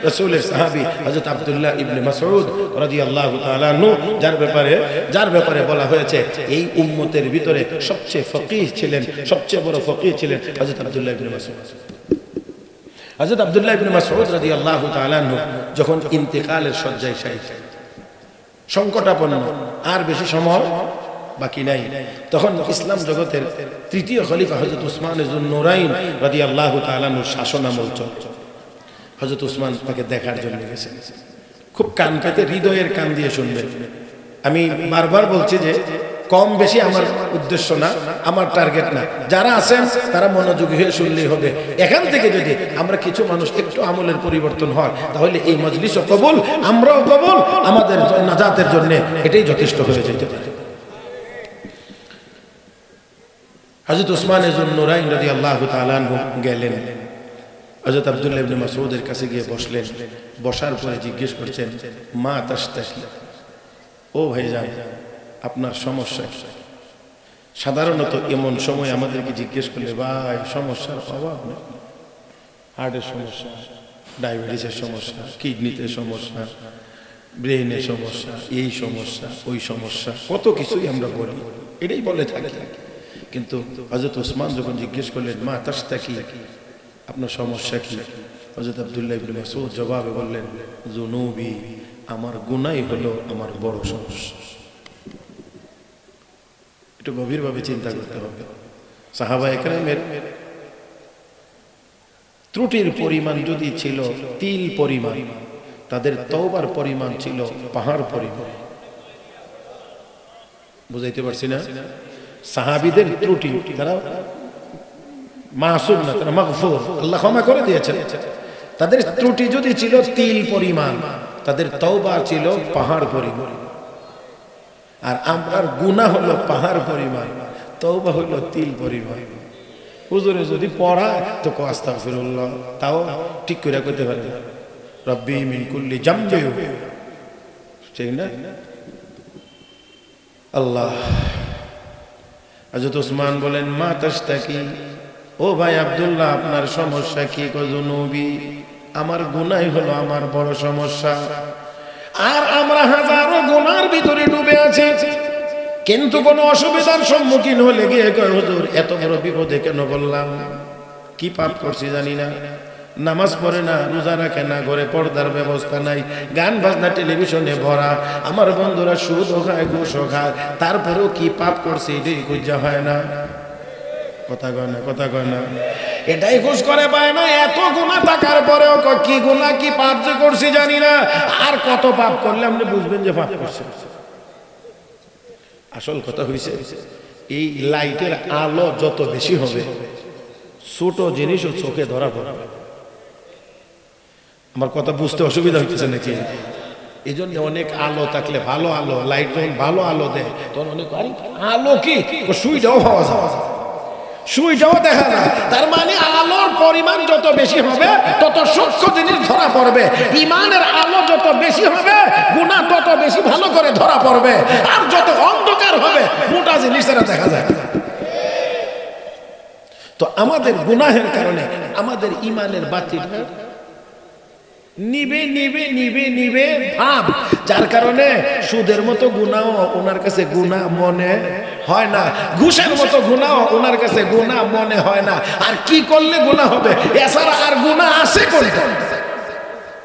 রাসূলের সাহাবী হযরত আব্দুল্লাহ ইবনে মাসউদ রাদিয়াল্লাহু তাআলা আনহু, যার ব্যাপারে বলা হয়েছে এই উম্মতের ভিতরে সবচেয়ে ফকিহ ছিলেন, সবচেয়ে বড় ফকিহ ছিলেন হযরত আব্দুল্লাহ ইবনে মাসউদ। হযরত আব্দুল্লাহ ইবনে মাসউদ রাদিয়াল্লাহু তাআলা আনহু যখন ইন্তেকালের শয্যায় শায়িত, সংকটাপন্ন, আর বেশি সময় বাকি নাই, তখন ইসলাম জগতের তৃতীয় খলিফা হযরত উসমান ইবনে নুরাইন রাদিয়াল্লাহু তাআলা আনহুর শাসনামল চলছে। হযরত উসমান তাকে দেখার জন্য গেছেন। খুব কান পেতে হৃদয়ের কান দিয়ে শুনবেন। আমি বারবার বলছি যে কম বেশি আমার উদ্দেশ্য না, আমার টার্গেট না, যারা আছেন তারা মনোযোগী হয়ে শুনলেই হবে। এখান থেকে যদি আমরা কিছু মানুষ একটু আমলের পরিবর্তন হয়, তাহলে এই মজলিসও কবুল, আমরাও কবুল, আমাদের নাজাতের জন্য এটাই যথেষ্ট হয়ে যেতে পারে। হযরত উসমান ইবনে নুরাইন রাদিয়াল্লাহু তাআলা আনহু গেলেন, হযরত আব্দুল্লাহ ইবনে মাসউদের কাছে গিয়ে বসলেন। বসার পরে জিজ্ঞেস করছেন, মা তাশতাকি, ও ভাইজান আপনার সমস্যা কি? সাধারণত এমন সময় আমাদেরকে জিজ্ঞেস করলে ভাই সমস্যার অভাব নেই, হার্টের সমস্যা, ডায়াবেটিসের সমস্যা, কিডনিতে সমস্যা, ব্রেনের সমস্যা, এই সমস্যা, ওই সমস্যা, কত কিছুই আমরা বলি, এটাই বলে থাকি। কিন্তু হযরত উসমান যখন জিজ্ঞেস করলেন মা তাশতাকি, আপনার সমস্যা কি? হযরত আব্দুল্লাহ ইবনে মাসউদ জবাবে বললেন, যুনুবি, আমার গুনাহ হলো আমার বড় সমস্যা। একটু গভীরভাবে চিন্তা করতে হবে। সাহাবায়ে কেরামের ত্রুটির পরিমাণ যদি ছিল তিল পরিমাণ, তাদের তওবার পরিমাণ ছিল পাহাড় পরিমাণ। বুঝাইতে পারছি না? সাহাবীদের ত্রুটি, তারা মাসুম না, তারা মাগফুর, আল্লাহ ক্ষমা করে দিয়েছেন। তাদের ত্রুটি যদি ছিল তিল পরিমাণ, তাদের তওবা ছিল পাহাড় পরিমাণ। আর আমরার গুনাহ হলো পাহাড় পরিমাণ, তওবা হলো তিল পরিমাণ। হুজুরে যদি পড়ায় তো আস্তাগফিরুল্লাহ, তাও ঠিক করে কইতে পারে রব্বি মিন কুল্লি জামবিন, ঠিক না? আল্লাহ। হযরত উসমান বলেন মা তাশতাকি, ও ভাই আব্দুল্লাহ আপনার সমস্যা কি? যুনুবি, আমার গুনাহ হলো আমার বড় সমস্যা। আর আমরা হাজারো গুনার ভিতরে ডুবে আছি, কিন্তু কোন অসুবিধার সম্মুখীন হলে গিয়ে কয় হুজুর এত বড় বিপদে কেন বললাম? কি পাপ করছি জানি না, নামাজ পড়ে না, রোজা রাখে না, ঘরে পর্দার ব্যবস্থা নাই, গান বাজনা টেলিভিশনে ভরা, আমার বন্ধুরা সুদও খায়, ঘুষও খায়, তারপরেও কি পাপ করছে এটাই খুঁজা হয় না। কথা কয় না, এটাই খোঁজ করে পায় না। এত গুনাহ থাকার পরেও কি গুনাহ, কি পাপ যে করছি জানি না। আর কত পাপ করলে আপনি বুঝবেন যে পাপ করছেন। আসল কথা হইছে, এই লাইটের আলো যত বেশি হবে, ছোট জিনিসও চোখে ধরা পড়বে। আমার কথা বুঝতে অসুবিধা হইতেছে নাকি? এই জন্য অনেক আলো থাকলে, ভালো আলো, লাইট যখন ভালো আলো দেয় তখন অনেক আলো কি সুইটাও পাওয়া যায়, সুইটাও দেখা যায়। তার মানে আলোর পরিমাণ যত বেশি হবে তত সূক্ষ্ম জিনিস ধরা পড়বে। ইমানের আলো যত বেশি হবে গুনাহ তত বেশি ভালো করে ধরা পড়বে। আর যত অন্ধকার হবে মোটা জিনিসেরা দেখা যায়। তো আমাদের গুনাহের কারণে আমাদের ইমানের বাতিটা নিবে নিবে নিবে নিবে ভাব, যার কারণে সুদের মতো গুনাহ ওনার কাছে গুনাহ মনে হয় না, ঘুষের মতো গুনাহ ওনার কাছে গুনাহ মনে হয় না। আর কি করলে গুনাহ হবে? এছাড়া আর গুনাহ আছে কোনটা?